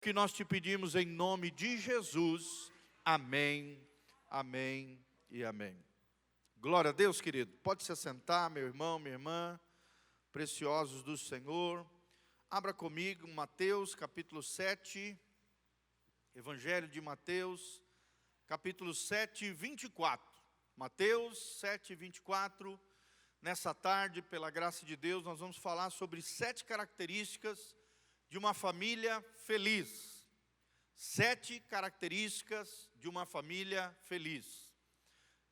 Que nós te pedimos em nome de Jesus, amém, amém e amém. Glória a Deus, querido. Pode se assentar, meu irmão, minha irmã, preciosos do Senhor. Abra comigo Mateus capítulo 7, Evangelho de Mateus, capítulo 7, 24. Mateus 7, 24. Nessa tarde, pela graça de Deus, nós vamos falar sobre 7 características de uma família feliz. 7 características de uma família feliz.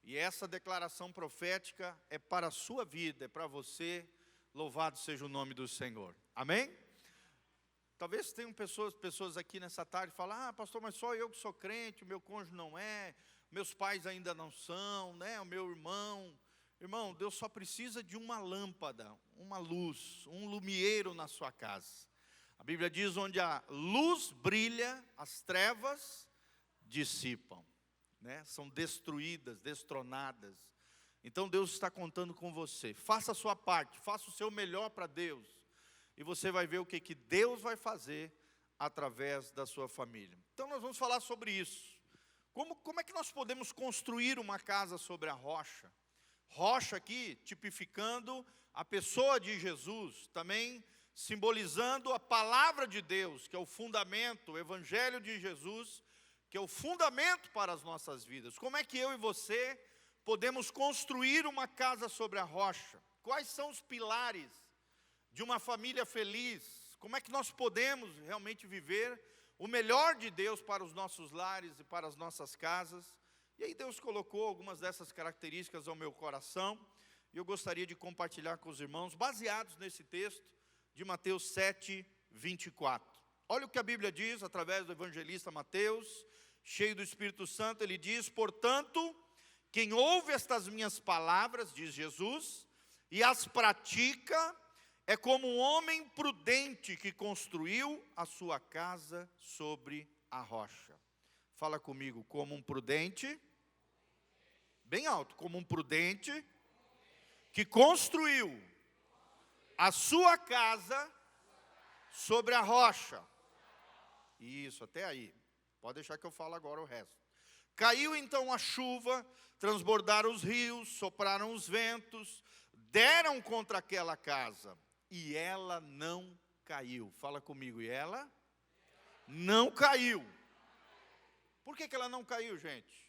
E essa declaração profética é para a sua vida, é para você. Louvado seja o nome do Senhor. Amém? Talvez tenham pessoas aqui nessa tarde que falam: pastor, mas só eu que sou crente, o meu cônjuge não é, meus pais ainda não são, né? O meu irmão. Irmão, Deus só precisa de uma lâmpada, uma luz, um lumieiro na sua casa. A Bíblia diz: onde a luz brilha, as trevas dissipam, né? São destruídas, destronadas. Então Deus está contando com você. Faça a sua parte, faça o seu melhor para Deus. E você vai ver o que Deus vai fazer através da sua família. Então nós vamos falar sobre isso. Como é que nós podemos construir uma casa sobre a rocha? Rocha aqui, tipificando a pessoa de Jesus, também simbolizando a palavra de Deus, que é o fundamento, o Evangelho de Jesus, que é o fundamento para as nossas vidas. Como é que eu e você podemos construir uma casa sobre a rocha? Quais são os pilares de uma família feliz? Como é que nós podemos realmente viver o melhor de Deus para os nossos lares e para as nossas casas? E aí Deus colocou algumas dessas características ao meu coração, e eu gostaria de compartilhar com os irmãos, baseados nesse texto de Mateus 7, 24. Olha o que a Bíblia diz, através do evangelista Mateus, cheio do Espírito Santo. Ele diz: portanto, quem ouve estas minhas palavras, diz Jesus, e as pratica, é como um homem prudente que construiu a sua casa sobre a rocha. Fala comigo: como um prudente, bem alto, como um prudente que construiu a sua casa sobre a rocha. Isso, até aí. Pode deixar que eu falo agora o resto. Caiu então a chuva, transbordaram os rios, sopraram os ventos, deram contra aquela casa, e ela não caiu. Fala comigo: e ela não caiu. Por que ela não caiu, gente?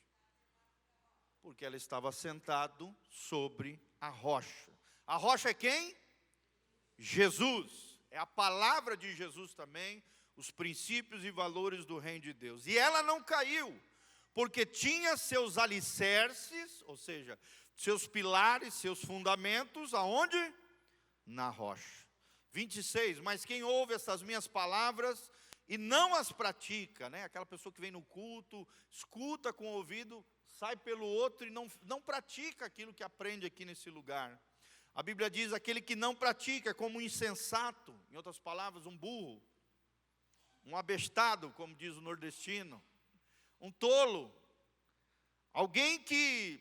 Porque ela estava sentado sobre a rocha. A rocha é quem? Jesus. É a palavra de Jesus também, os princípios e valores do reino de Deus. E ela não caiu, porque tinha seus alicerces, ou seja, seus pilares, seus fundamentos, aonde? Na rocha. 26, mas quem ouve essas minhas palavras e não as pratica, né? Aquela pessoa que vem no culto, escuta com o ouvido, sai pelo outro e não pratica aquilo que aprende aqui nesse lugar. A Bíblia diz: aquele que não pratica é como um insensato, em outras palavras, um burro, um abestado, como diz o nordestino, um tolo, alguém que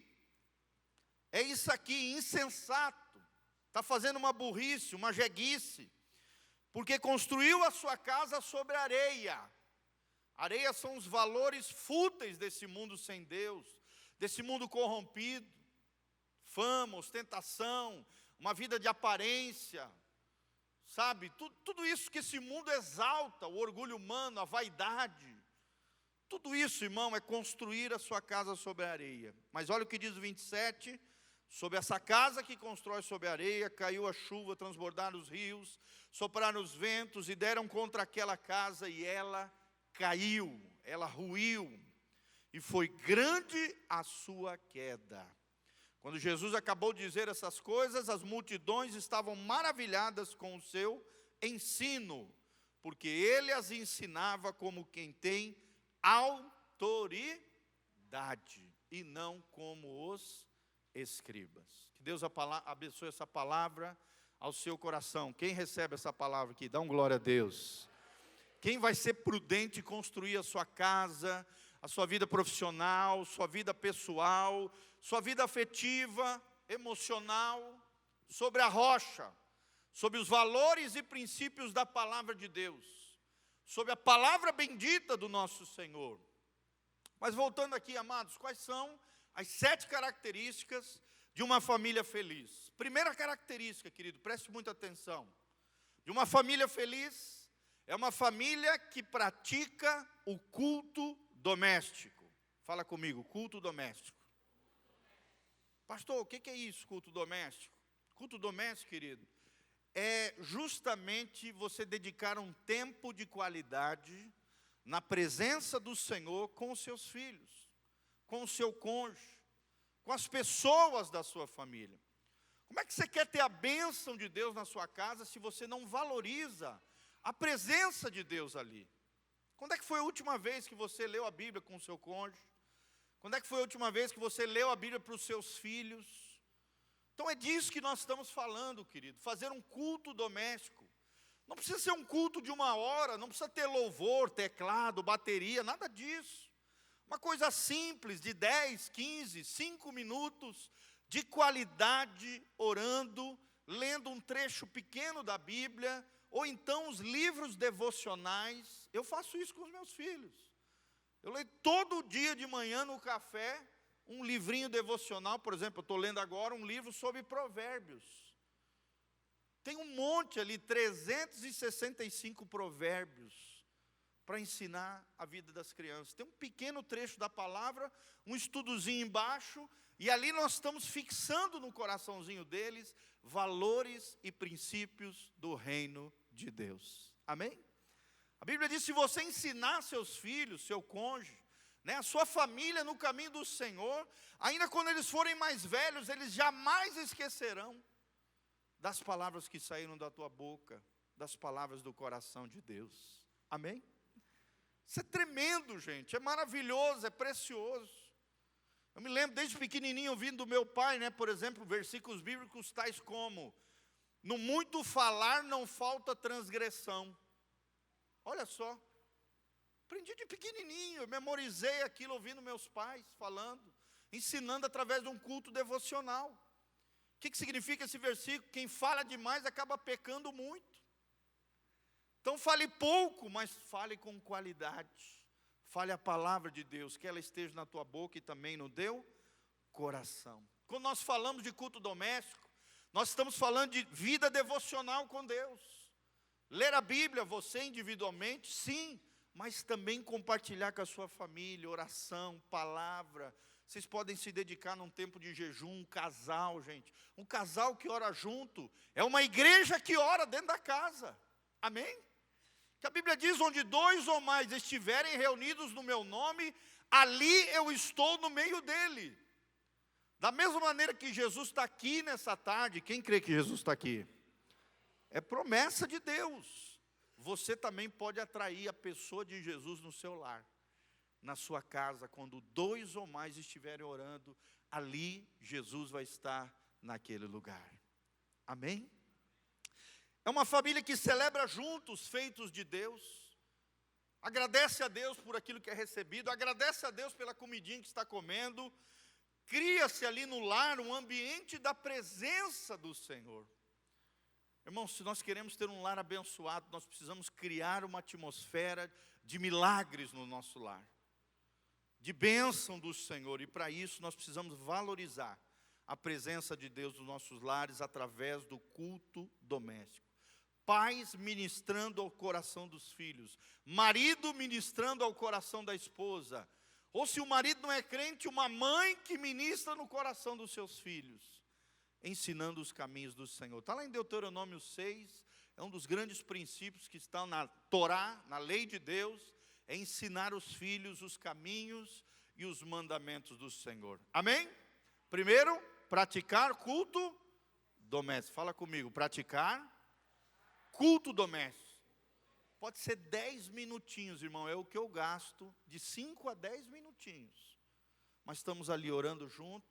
é isso aqui, insensato, está fazendo uma burrice, uma jeguice, porque construiu a sua casa sobre areia. Areia são os valores fúteis desse mundo sem Deus, desse mundo corrompido. Fama, ostentação, uma vida de aparência, sabe? Tudo isso que esse mundo exalta, o orgulho humano, a vaidade. Tudo isso, irmão, é construir a sua casa sobre a areia. Mas olha o que diz o 27. Sobre essa casa que constrói sobre a areia, caiu a chuva, transbordaram os rios, sopraram os ventos e deram contra aquela casa, e ela caiu, ela ruiu, e foi grande a sua queda. Quando Jesus acabou de dizer essas coisas, as multidões estavam maravilhadas com o seu ensino, porque ele as ensinava como quem tem autoridade, e não como os escribas. Que Deus abençoe essa palavra ao seu coração. Quem recebe essa palavra aqui, dá um glória a Deus. Quem vai ser prudente e construir a sua casa, a sua vida profissional, sua vida pessoal, sua vida afetiva, emocional, sobre a rocha, sobre os valores e princípios da palavra de Deus, sobre a palavra bendita do nosso Senhor. Mas voltando aqui, amados, quais são as 7 características de uma família feliz? Primeira característica, querido, preste muita atenção. De uma família feliz é uma família que pratica o culto doméstico. Fala comigo, culto doméstico. Pastor, o que é isso, culto doméstico? Culto doméstico, querido, é justamente você dedicar um tempo de qualidade na presença do Senhor com os seus filhos, com o seu cônjuge, com as pessoas da sua família. Como é que você quer ter a bênção de Deus na sua casa se você não valoriza a presença de Deus ali? Quando é que foi a última vez que você leu a Bíblia com o seu cônjuge? Quando é que foi a última vez que você leu a Bíblia para os seus filhos? Então é disso que nós estamos falando, querido. Fazer um culto doméstico. Não precisa ser um culto de 1 hora, não precisa ter louvor, teclado, bateria, nada disso. Uma coisa simples, de 10, 15, 5 minutos de qualidade, orando, lendo um trecho pequeno da Bíblia, ou então os livros devocionais. Eu faço isso com os meus filhos. Eu leio todo dia de manhã no café um livrinho devocional. Por exemplo, eu estou lendo agora um livro sobre provérbios. Tem um monte ali, 365 provérbios para ensinar a vida das crianças. Tem um pequeno trecho da palavra, um estudozinho embaixo, e ali nós estamos fixando no coraçãozinho deles valores e princípios do reino de Deus. Amém? A Bíblia diz, se você ensinar seus filhos, seu cônjuge, a sua família no caminho do Senhor, ainda quando eles forem mais velhos, eles jamais esquecerão das palavras que saíram da tua boca, das palavras do coração de Deus. Amém? Isso é tremendo, gente, é maravilhoso, é precioso. Eu me lembro desde pequenininho ouvindo do meu pai, por exemplo, versículos bíblicos tais como: no muito falar não falta transgressão. Olha só, aprendi de pequenininho, eu memorizei aquilo ouvindo meus pais falando, ensinando através de um culto devocional. O que significa esse versículo? Quem fala demais acaba pecando muito. Então fale pouco, mas fale com qualidade. Fale a palavra de Deus, que ela esteja na tua boca e também no teu coração. Quando nós falamos de culto doméstico, nós estamos falando de vida devocional com Deus. Ler a Bíblia, você individualmente, sim, mas também compartilhar com a sua família, oração, palavra. Vocês podem se dedicar num tempo de jejum, um casal, gente. Um casal que ora junto, é uma igreja que ora dentro da casa. Amém? Que a Bíblia diz, onde 2 ou mais estiverem reunidos no meu nome, ali eu estou no meio dele. Da mesma maneira que Jesus está aqui nessa tarde, quem crê que Jesus está aqui? É promessa de Deus. Você também pode atrair a pessoa de Jesus no seu lar, na sua casa, quando 2 ou mais estiverem orando, ali Jesus vai estar naquele lugar. Amém? É uma família que celebra juntos feitos de Deus, agradece a Deus por aquilo que é recebido, agradece a Deus pela comidinha que está comendo, cria-se ali no lar um ambiente da presença do Senhor. Irmãos, se nós queremos ter um lar abençoado, nós precisamos criar uma atmosfera de milagres no nosso lar, de bênção do Senhor, e para isso nós precisamos valorizar a presença de Deus nos nossos lares através do culto doméstico. Pais ministrando ao coração dos filhos, marido ministrando ao coração da esposa, ou se o marido não é crente, uma mãe que ministra no coração dos seus filhos, ensinando os caminhos do Senhor. Está lá em Deuteronômio 6, é um dos grandes princípios que estão na Torá, na lei de Deus, é ensinar os filhos os caminhos e os mandamentos do Senhor. Amém? Primeiro, praticar culto doméstico. Fala comigo, praticar culto doméstico. Pode ser 10 minutinhos, irmão, é o que eu gasto, de 5 a 10 minutinhos. Mas estamos ali orando junto,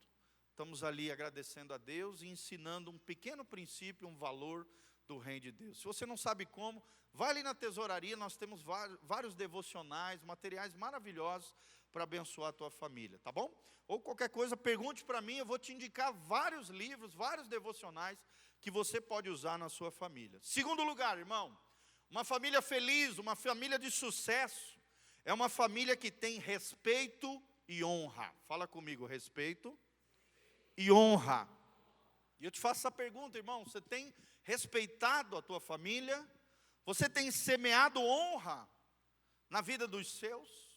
estamos ali agradecendo a Deus e ensinando um pequeno princípio, um valor do reino de Deus. Se você não sabe como, vai ali na tesouraria, nós temos vários devocionais, materiais maravilhosos para abençoar a tua família, tá bom? Ou qualquer coisa, pergunte para mim, eu vou te indicar vários livros, vários devocionais que você pode usar na sua família. Segundo lugar, irmão, Uma família feliz, uma família de sucesso, é uma família que tem respeito e honra. Fala comigo, respeito e honra. E eu te faço essa pergunta, irmão, você tem respeitado a tua família? Você tem semeado honra na vida dos seus?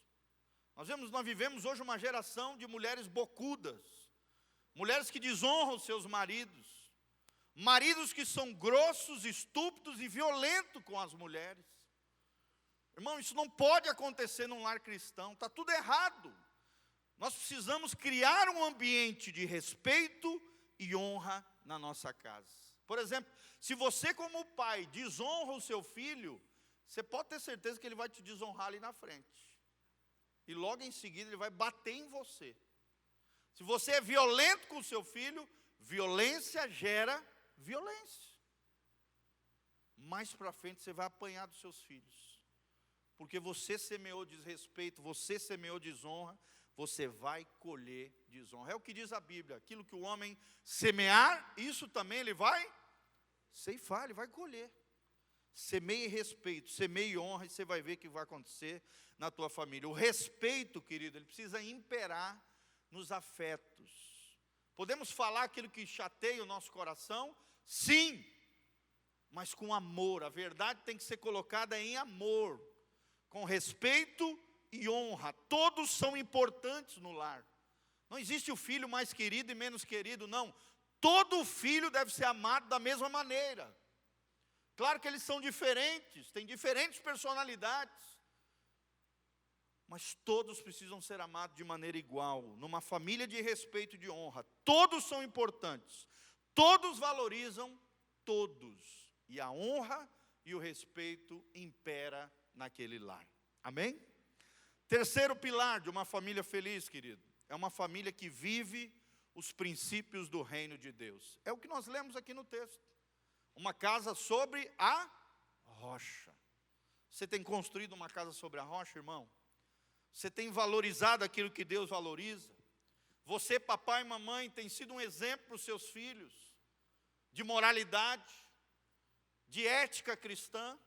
Nós vivemos hoje uma geração de mulheres bocudas, mulheres que desonram seus maridos, maridos que são grossos, estúpidos e violentos com as mulheres. Irmão, isso não pode acontecer num lar cristão, está tudo errado. Nós precisamos criar um ambiente de respeito e honra na nossa casa. Por exemplo, se você como pai desonra o seu filho, você pode ter certeza que ele vai te desonrar ali na frente. E logo em seguida ele vai bater em você. Se você é violento com o seu filho, violência gera violência. Mais para frente você vai apanhar dos seus filhos. Porque você semeou desrespeito, você semeou desonra, você vai colher desonra. É o que diz a Bíblia, aquilo que o homem semear, isso também ele vai ceifar, ele vai colher. Semeie respeito, semeie honra, e você vai ver o que vai acontecer na tua família. O respeito, querido, ele precisa imperar nos afetos. Podemos falar aquilo que chateia o nosso coração? Sim, mas com amor. A verdade tem que ser colocada em amor, com respeito e honra. Todos são importantes no lar. Não existe o filho mais querido e menos querido, não. Todo filho deve ser amado da mesma maneira. Claro que eles são diferentes, têm diferentes personalidades, mas todos precisam ser amados de maneira igual, numa família de respeito e de honra. Todos são importantes, todos valorizam todos, e a honra e o respeito impera naquele lar. Amém? Terceiro pilar de uma família feliz, querido, é uma família que vive os princípios do reino de Deus. É o que nós lemos aqui no texto. Uma casa sobre a rocha. Você tem construído uma casa sobre a rocha, irmão? Você tem valorizado aquilo que Deus valoriza? Você, papai e mamãe, tem sido um exemplo para os seus filhos de moralidade, de ética cristã,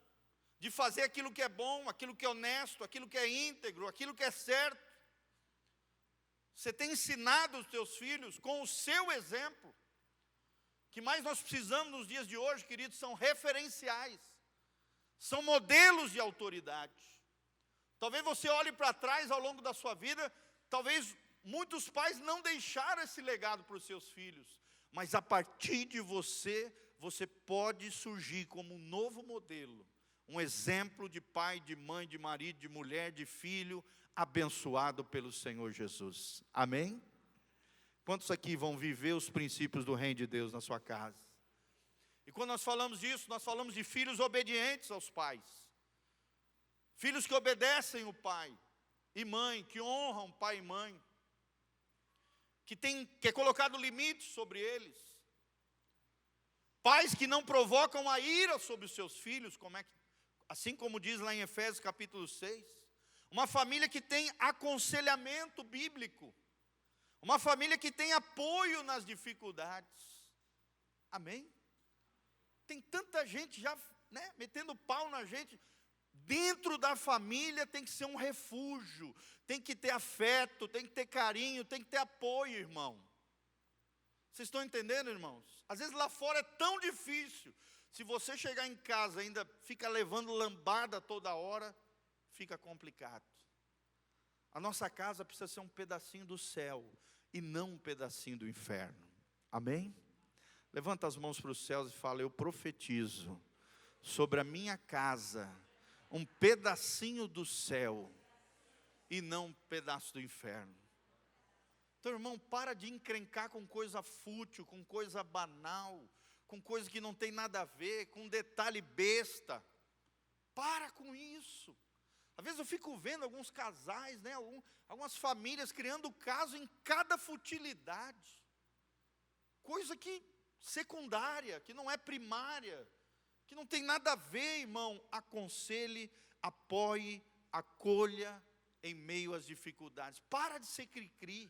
de fazer aquilo que é bom, aquilo que é honesto, aquilo que é íntegro, aquilo que é certo. Você tem ensinado os teus filhos com o seu exemplo. O que mais nós precisamos nos dias de hoje, queridos, são referenciais, são modelos de autoridade. Talvez você olhe para trás ao longo da sua vida, talvez muitos pais não deixaram esse legado para os seus filhos, mas a partir de você, você pode surgir como um novo modelo, um exemplo de pai, de mãe, de marido, de mulher, de filho, abençoado pelo Senhor Jesus. Amém? Quantos aqui vão viver os princípios do reino de Deus na sua casa? E quando nós falamos disso, nós falamos de filhos obedientes aos pais. Filhos que obedecem o pai e mãe, que honram pai e mãe. Que é colocado limites sobre eles. Pais que não provocam a ira sobre os seus filhos, assim como diz lá em Efésios capítulo 6. Uma família que tem aconselhamento bíblico. Uma família que tem apoio nas dificuldades. Amém? Tem tanta gente já, metendo pau na gente. Dentro da família tem que ser um refúgio. Tem que ter afeto, tem que ter carinho, tem que ter apoio, irmão. Vocês estão entendendo, irmãos? Às vezes lá fora é tão difícil. Se você chegar em casa ainda fica levando lambada toda hora, fica complicado. A nossa casa precisa ser um pedacinho do céu e não um pedacinho do inferno. Amém? Levanta as mãos para os céus e fala: eu profetizo sobre a minha casa um pedacinho do céu e não um pedaço do inferno. Então, irmão, para de encrencar com coisa fútil, com coisa banal, com coisa que não tem nada a ver, com detalhe besta. Para com isso. Às vezes eu fico vendo alguns casais, algumas famílias criando caso em cada futilidade. Coisa que secundária, que não é primária, que não tem nada a ver, irmão. Aconselhe, apoie, acolha em meio às dificuldades. Para de ser cri-cri.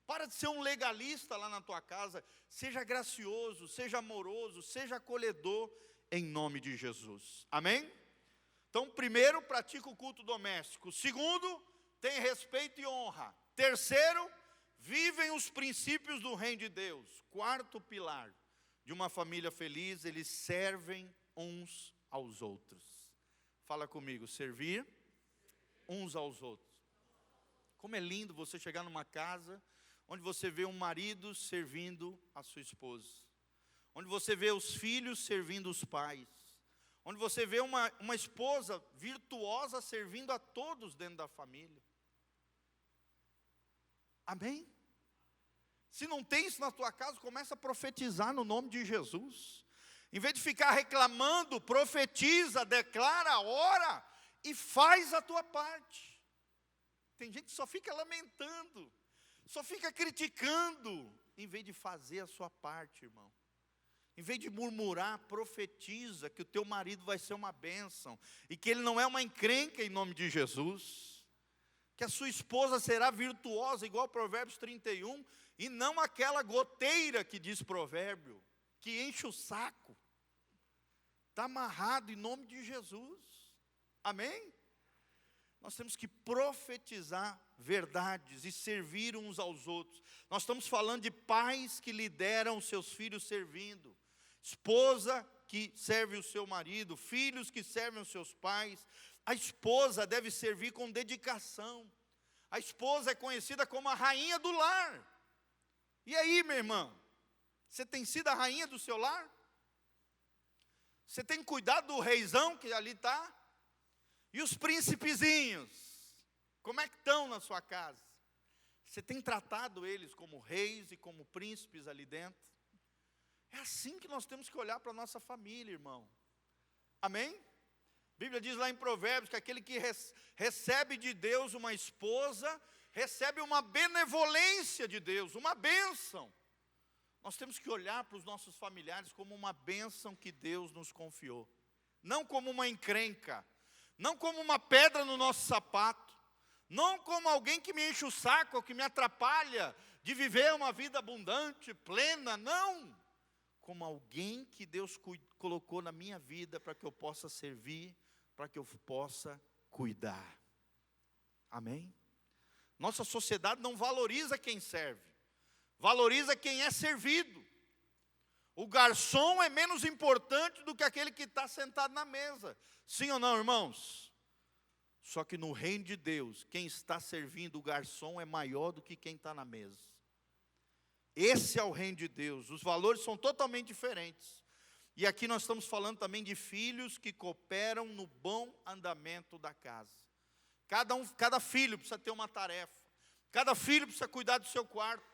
Para de ser um legalista lá na tua casa. Seja gracioso, seja amoroso, seja acolhedor em nome de Jesus. Amém? Então, primeiro, pratica o culto doméstico. Segundo, tem respeito e honra. Terceiro, vivem os princípios do reino de Deus. Quarto pilar de uma família feliz, eles servem uns aos outros. Fala comigo, servir uns aos outros. Como é lindo você chegar numa casa onde você vê um marido servindo a sua esposa, onde você vê os filhos servindo os pais, onde você vê uma esposa virtuosa servindo a todos dentro da família. Amém? Se não tem isso na tua casa, começa a profetizar no nome de Jesus. Em vez de ficar reclamando, profetiza, declara, ora e faz a tua parte. Tem gente que só fica lamentando, só fica criticando, em vez de fazer a sua parte, irmão. Em vez de murmurar, profetiza que o teu marido vai ser uma bênção e que ele não é uma encrenca em nome de Jesus. Que a sua esposa será virtuosa, igual Provérbios 31, e não aquela goteira que diz provérbio, que enche o saco. Está amarrado em nome de Jesus. Amém? Nós temos que profetizar verdades e servir uns aos outros. Nós estamos falando de pais que lideram seus filhos servindo, esposa que serve o seu marido, filhos que servem os seus pais. A esposa deve servir com dedicação. A esposa é conhecida como a rainha do lar. E aí, meu irmão, você tem sido a rainha do seu lar? Você tem cuidado do reizão que ali está? E os príncipezinhos, como é que estão na sua casa? Você tem tratado eles como reis e como príncipes ali dentro? É assim que nós temos que olhar para a nossa família, irmão. Amém? A Bíblia diz lá em Provérbios que aquele que recebe de Deus uma esposa, recebe uma benevolência de Deus, uma bênção. Nós temos que olhar para os nossos familiares como uma bênção que Deus nos confiou. Não como uma encrenca, não como uma pedra no nosso sapato, não como alguém que me enche o saco, ou que me atrapalha de viver uma vida abundante, plena, não. Como alguém que Deus colocou na minha vida para que eu possa servir, para que eu possa cuidar. Amém? Nossa sociedade não valoriza quem serve, valoriza quem é servido. O garçom é menos importante do que aquele que está sentado na mesa. Sim ou não, irmãos? Só que no reino de Deus, quem está servindo o garçom é maior do que quem está na mesa. Esse é o reino de Deus. Os valores são totalmente diferentes. E aqui nós estamos falando também de filhos que cooperam no bom andamento da casa. Cada filho precisa ter uma tarefa. Cada filho precisa cuidar do seu quarto.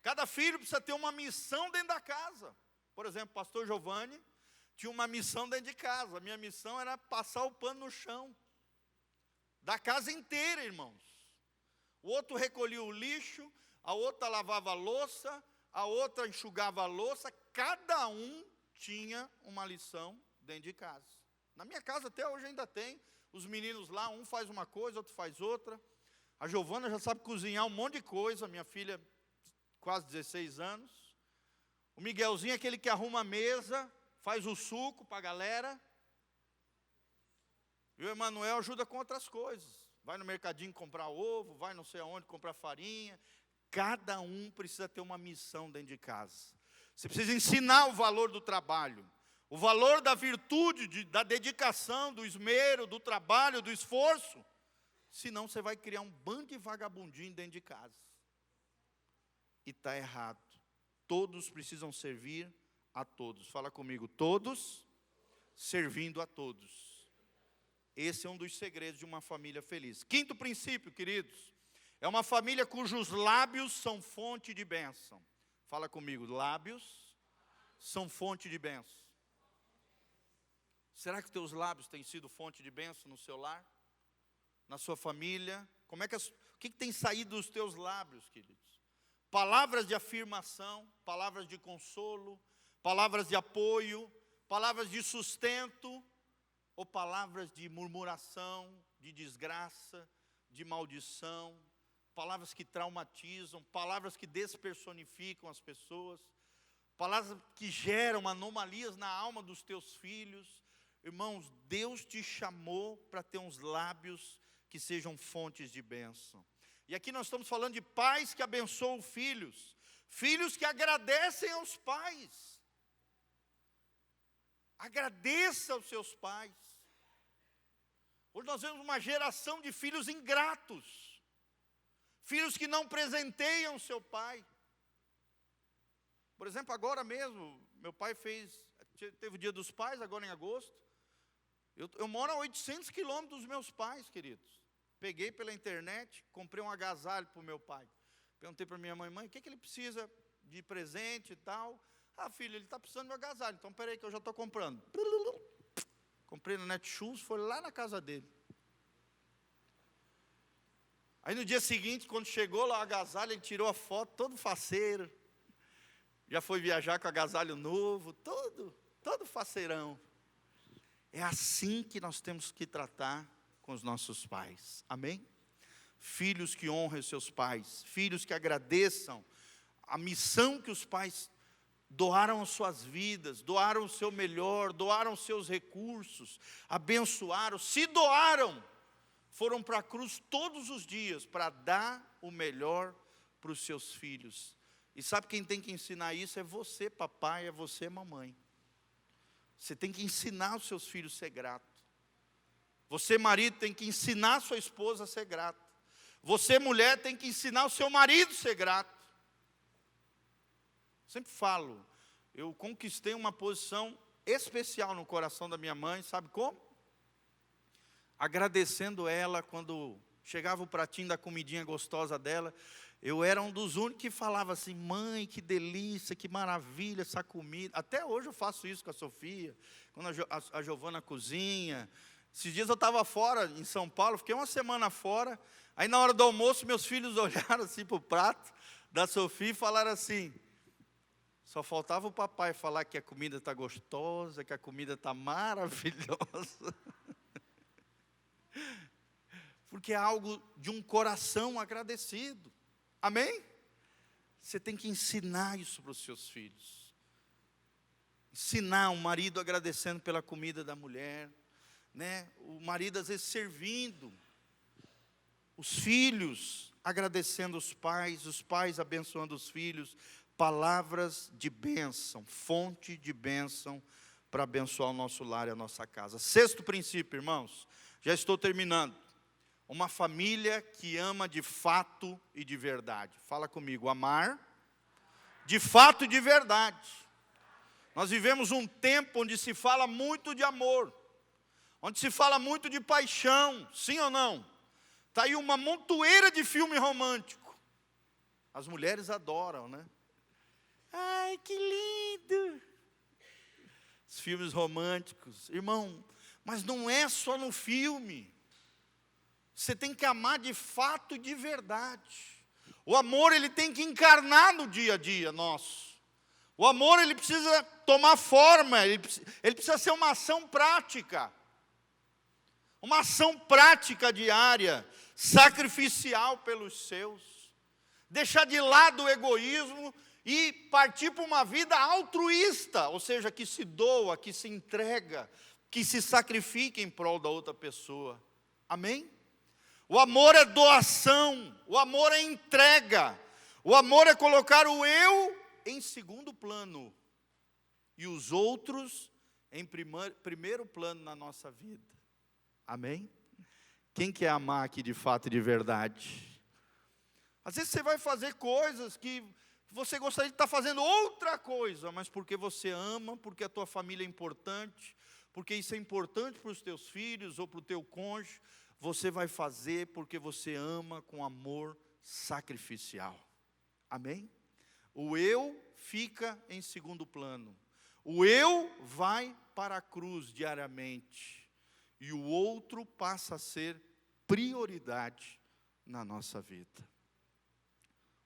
Cada filho precisa ter uma missão dentro da casa. Por exemplo, o pastor Giovanni tinha uma missão dentro de casa. A minha missão era passar o pano no chão. Da casa inteira, irmãos. O outro recolhia o lixo, a outra lavava a louça, a outra enxugava a louça. Cada um tinha uma lição dentro de casa. Na minha casa até hoje ainda tem. Os meninos lá, um faz uma coisa, outro faz outra. A Giovana já sabe cozinhar um monte de coisa. Minha filha, quase 16 anos. O Miguelzinho é aquele que arruma a mesa, faz o suco para a galera. E o Emanuel ajuda com outras coisas. Vai no mercadinho comprar ovo, vai não sei aonde comprar farinha. Cada um precisa ter uma missão dentro de casa. Você precisa ensinar o valor do trabalho, o valor da virtude, da dedicação, do esmero, do trabalho, do esforço. Senão você vai criar um bando de vagabundinho dentro de casa. E está errado. Todos precisam servir a todos. Fala comigo, todos servindo a todos. Esse é um dos segredos de uma família feliz. Quinto princípio, queridos, é uma família cujos lábios são fonte de bênção. Fala comigo, lábios são fonte de bênção. Será que teus lábios têm sido fonte de bênção no seu lar? Na sua família? O que tem saído dos teus lábios, queridos? Palavras de afirmação, palavras de consolo, palavras de apoio, palavras de sustento, ou palavras de murmuração, de desgraça, de maldição, palavras que traumatizam, palavras que despersonificam as pessoas, palavras que geram anomalias na alma dos teus filhos. Irmãos, Deus te chamou para ter uns lábios que sejam fontes de bênção. E aqui nós estamos falando de pais que abençoam filhos, filhos que agradecem aos pais. Agradeça aos seus pais. Hoje nós vemos uma geração de filhos ingratos, filhos que não presenteiam seu pai. Por exemplo, agora mesmo, meu pai teve o Dia dos Pais, agora em agosto. Eu moro a 800 quilômetros dos meus pais, queridos. Peguei pela internet, comprei um agasalho para o meu pai. Perguntei para minha mãe, o que ele precisa de presente e tal. Ah, filho, ele está precisando de um agasalho, então peraí que eu já estou comprando. Comprei no Netshoes, foi lá na casa dele. Aí no dia seguinte, quando chegou lá o agasalho, ele tirou a foto, todo faceiro. Já foi viajar com agasalho novo, todo faceirão. É assim que nós temos que tratar com os nossos pais. Amém? Filhos que honrem seus pais, filhos que agradeçam a missão que os pais doaram as suas vidas, doaram o seu melhor, doaram os seus recursos, abençoaram, se doaram, foram para a cruz todos os dias para dar o melhor para os seus filhos. E sabe quem tem que ensinar isso? É você, papai, é você, mamãe. Você tem que ensinar os seus filhos a ser grato. Você, marido, tem que ensinar a sua esposa a ser grato. Você, mulher, tem que ensinar o seu marido a ser grato. Sempre falo, eu conquistei uma posição especial no coração da minha mãe, sabe como? Agradecendo ela quando chegava o pratinho da comidinha gostosa dela. Eu era um dos únicos que falava assim, mãe, que delícia, que maravilha essa comida. Até hoje eu faço isso com a Sofia, quando a Giovana cozinha. Esses dias eu estava fora, em São Paulo, fiquei uma semana fora. Aí na hora do almoço, meus filhos olharam assim para o prato da Sofia e falaram assim, só faltava o papai falar que a comida está gostosa, que a comida está maravilhosa. Porque é algo de um coração agradecido. Amém? Você tem que ensinar isso para os seus filhos. Ensinar o marido agradecendo pela comida da mulher, né? O marido às vezes servindo. Os filhos agradecendo os pais abençoando os filhos. Palavras de bênção, fonte de bênção para abençoar o nosso lar e a nossa casa. Sexto princípio, irmãos, já estou terminando. Uma família que ama de fato e de verdade. Fala comigo, amar de fato e de verdade. Nós vivemos um tempo onde se fala muito de amor, onde se fala muito de paixão, sim ou não? Está aí uma montoeira de filme romântico. As mulheres adoram, né? Ai, que lindo! Os filmes românticos. Irmão, mas não é só no filme. Você tem que amar de fato e de verdade. O amor, ele tem que encarnar no dia a dia nosso. O amor, ele precisa tomar forma, ele precisa ser uma ação prática. Uma ação prática diária, sacrificial pelos seus. Deixar de lado o egoísmo e partir para uma vida altruísta, ou seja, que se doa, que se entrega, que se sacrifica em prol da outra pessoa. Amém? O amor é doação, o amor é entrega, o amor é colocar o eu em segundo plano e os outros em primeiro plano na nossa vida. Amém? Quem quer amar aqui de fato e de verdade? Às vezes você vai fazer coisas que você gostaria de estar fazendo outra coisa, mas porque você ama, porque a tua família é importante, porque isso é importante para os teus filhos ou para o teu cônjuge, você vai fazer porque você ama com amor sacrificial. Amém? O eu fica em segundo plano. O eu vai para a cruz diariamente. E o outro passa a ser prioridade na nossa vida.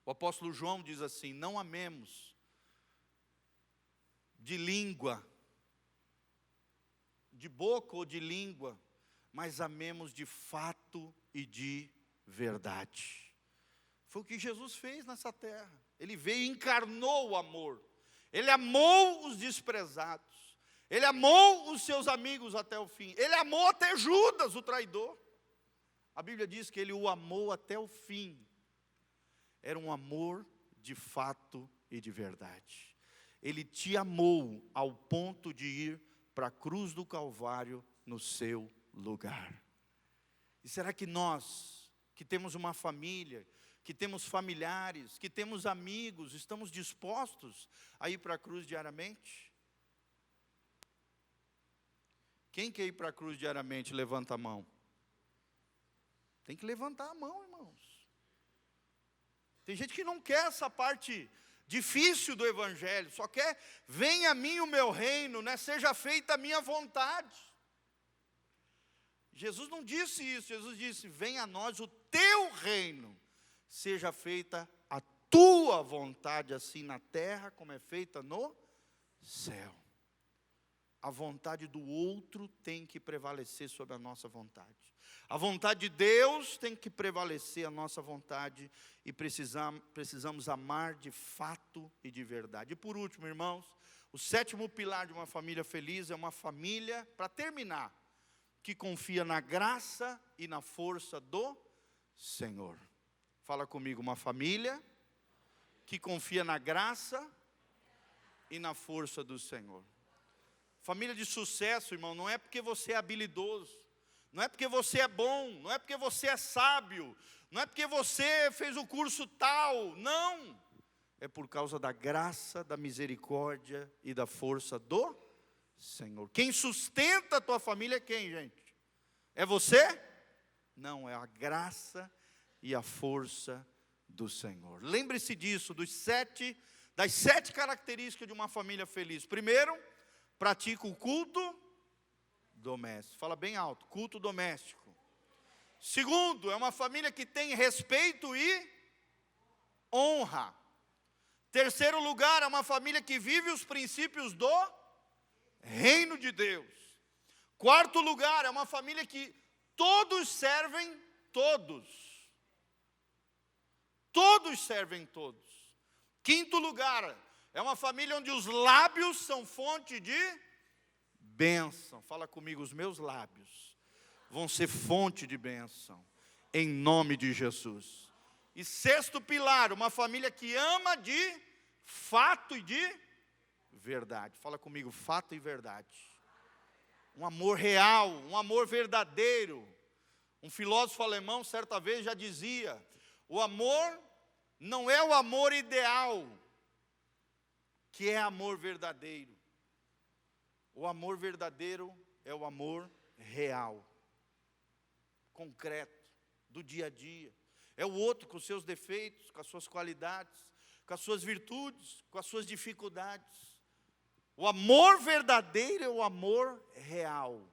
O apóstolo João diz assim, não amemos de língua, de boca ou de língua, mas amemos de fato e de verdade. Foi o que Jesus fez nessa terra. Ele veio e encarnou o amor. Ele amou os desprezados. Ele amou os seus amigos até o fim. Ele amou até Judas, o traidor. A Bíblia diz que ele o amou até o fim. Era um amor de fato e de verdade. Ele te amou ao ponto de ir para a cruz do Calvário no seu lugar. E será que nós, que temos uma família, que temos familiares, que temos amigos, estamos dispostos a ir para a cruz diariamente? Quem quer ir para a cruz diariamente, levanta a mão. Tem que levantar a mão, irmãos. Tem gente que não quer essa parte difícil do Evangelho, só quer, venha a mim o meu reino, né? Seja feita a minha vontade. Jesus não disse isso, Jesus disse, venha a nós o teu reino, seja feita a tua vontade, assim na terra, como é feita no céu. A vontade do outro tem que prevalecer sobre a nossa vontade. A vontade de Deus tem que prevalecer a nossa vontade. E precisamos amar de fato e de verdade. E por último, irmãos, o sétimo pilar de uma família feliz é uma família, para terminar, que confia na graça e na força do Senhor. Fala comigo, uma família que confia na graça e na força do Senhor. Família de sucesso, irmão, não é porque você é habilidoso, não é porque você é bom, não é porque você é sábio, não é porque você fez o curso tal, não. É por causa da graça, da misericórdia e da força do Senhor. Quem sustenta a tua família é quem, gente? É você? Não, é a graça e a força do Senhor. Lembre-se disso, das sete características de uma família feliz. Primeiro, pratica o culto doméstico. Fala bem alto, culto doméstico. Segundo, é uma família que tem respeito e honra. Terceiro lugar, é uma família que vive os princípios do reino de Deus. Quarto lugar, é uma família que todos servem todos. Todos servem todos. Quinto lugar, é uma família onde os lábios são fonte de bênção. Fala comigo, os meus lábios vão ser fonte de bênção, em nome de Jesus. E sexto pilar, uma família que ama de fato e de verdade. Fala comigo, fato e verdade. Um amor real, um amor verdadeiro. Um filósofo alemão, certa vez, já dizia, o amor não é o amor ideal, que é amor verdadeiro. O amor verdadeiro é o amor real, concreto, do dia a dia. É o outro com os seus defeitos, com as suas qualidades, com as suas virtudes, com as suas dificuldades. O amor verdadeiro é o amor real,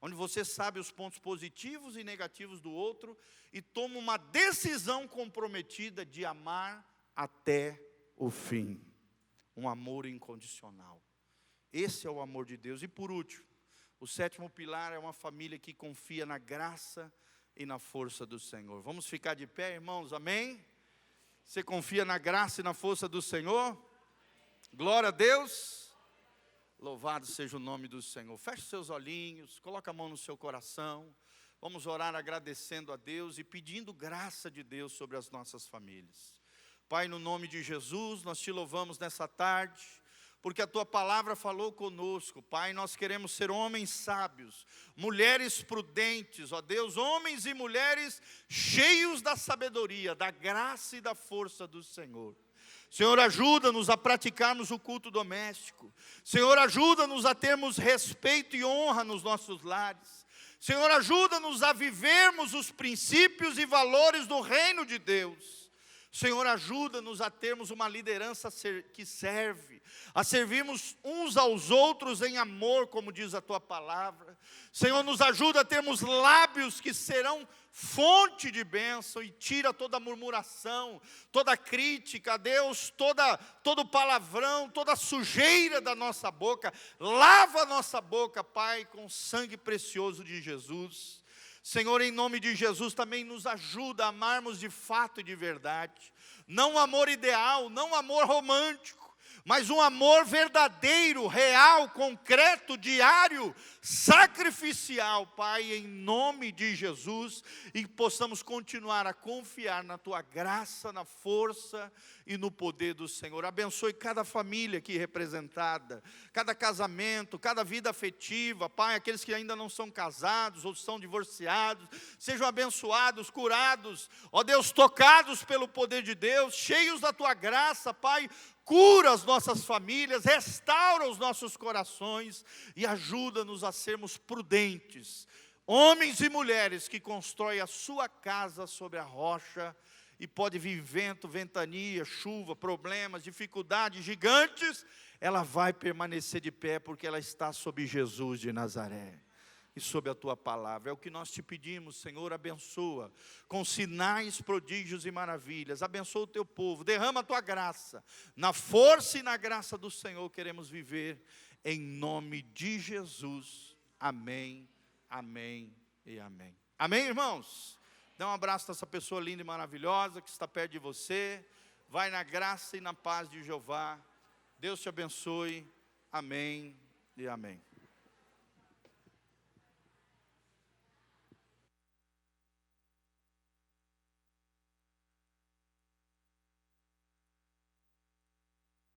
onde você sabe os pontos positivos e negativos do outro e toma uma decisão comprometida de amar até o fim. Um amor incondicional. Esse é o amor de Deus. E por último, o sétimo pilar é uma família que confia na graça e na força do Senhor. Vamos ficar de pé, irmãos, amém? Você confia na graça e na força do Senhor? Glória a Deus. Louvado seja o nome do Senhor. Feche seus olhinhos, coloque a mão no seu coração. Vamos orar agradecendo a Deus e pedindo graça de Deus sobre as nossas famílias. Pai, no nome de Jesus, nós te louvamos nessa tarde, porque a tua palavra falou conosco. Pai, nós queremos ser homens sábios, mulheres prudentes, ó Deus, homens e mulheres cheios da sabedoria, da graça e da força do Senhor. Senhor, ajuda-nos a praticarmos o culto doméstico. Senhor, ajuda-nos a termos respeito e honra nos nossos lares. Senhor, ajuda-nos a vivermos os princípios e valores do reino de Deus. Senhor, ajuda-nos a termos uma liderança que serve, a servirmos uns aos outros em amor, como diz a tua palavra. Senhor, nos ajuda a termos lábios que serão fonte de bênção e tira toda murmuração, toda crítica, Deus, todo palavrão, toda sujeira da nossa boca. Lava a nossa boca, Pai, com o sangue precioso de Jesus. Senhor, em nome de Jesus, também nos ajuda a amarmos de fato e de verdade. Não amor ideal, não amor romântico, mas um amor verdadeiro, real, concreto, diário, sacrificial, Pai, em nome de Jesus, e que possamos continuar a confiar na Tua graça, na força e no poder do Senhor. Abençoe cada família aqui representada, cada casamento, cada vida afetiva, Pai, aqueles que ainda não são casados ou são divorciados, sejam abençoados, curados, ó Deus, tocados pelo poder de Deus, cheios da Tua graça, Pai. Cura as nossas famílias, restaura os nossos corações e ajuda-nos a sermos prudentes, homens e mulheres que constroem a sua casa sobre a rocha, e pode vir vento, ventania, chuva, problemas, dificuldades gigantes, ela vai permanecer de pé porque ela está sob Jesus de Nazaré e sob a Tua palavra. É o que nós te pedimos, Senhor, abençoa, com sinais, prodígios e maravilhas, abençoa o Teu povo, derrama a Tua graça, na força e na graça do Senhor queremos viver, em nome de Jesus, amém, amém e amém. Amém, irmãos? Dá um abraço nessa pessoa linda e maravilhosa que está perto de você, vai na graça e na paz de Jeová, Deus te abençoe, amém e amém.